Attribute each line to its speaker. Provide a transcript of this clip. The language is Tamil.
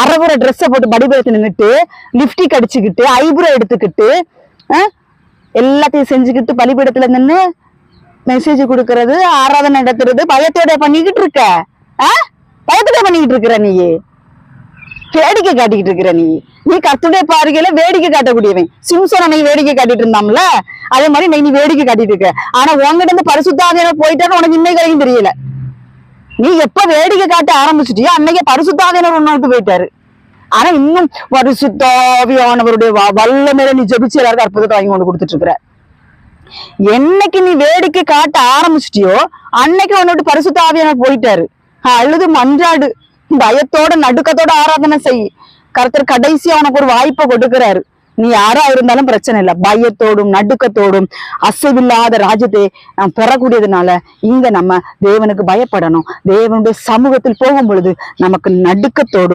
Speaker 1: அரைகுறை ட்ரெஸ்ஸை போட்டு படிபடுத்து நின்றுட்டு லிப்டிக் அடிச்சுக்கிட்டு ஐப்ரோ எடுத்துக்கிட்டு எல்லாத்தையும் செஞ்சுக்கிட்டு பலிபீடத்துல நின்று மெசேஜ் கொடுக்கறது, ஆராதனை நடத்துறது பயத்தோட பண்ணிக்கிட்டு இருக்க. பயத்தோட பண்ணிக்கிட்டு இருக்கிற நீ, வேடிக்கை காட்டிக்கிட்டு இருக்கிற நீ கர்த்தருடைய பார்வையில வேடிக்கை காட்டக்கூடியவன். சிம்சோன் அன்னைக்கு வேடிக்கை காட்டிட்டு இருந்தாம்ல, அதே மாதிரி நீ வேடிக்கை காட்டிட்டு இருக்க. ஆனா உங்ககிட்ட இருந்து பரிசுத்தாவியானவர் போயிட்டாரு, உனக்கு இன்னைக்கு வரைக்கும் தெரியல. நீ எப்ப வேடிக்கை காட்ட ஆரம்பிச்சுட்டியோ அன்னைக்கு பரிசுத்தாவியானவர் உன்னை விட்டு போயிட்டாரு. ஆனா இன்னும் பரிசுத்தாவியானவருடைய வல்லமையில நீ ஜெபிச்சு எல்லாருக்கும் அற்புதத்தை வாங்கி கொண்டு கொடுத்துட்டு இருக்கிற. என்னைக்கு நீ வேடிக்கை காட்ட ஆரம்பிச்சிட்டியோ அன்னைக்கு உன்னோட பரிசுத்தாவியானவர் போயிட்டாரு. அழுது மன்றாடு, பயத்தோட நடுக்கத்தோட ஆராதனை செய். கர்த்தர் கடைசியா உனக்கு ஒரு வாய்ப்பை கொடுக்கிறாரு. நீ யாரா இருந்தாலும் பிரச்சனை இல்லை, பயத்தோடும் நடுக்கத்தோடும் அசைவில்லாத ராஜ்யத்தை நாம் பெறக்கூடியதுனால இங்க நம்ம தேவனுக்கு பயப்படணும். தேவனுடைய சமூகத்தில் போகும் பொழுது நமக்கு நடுக்கத்தோடும்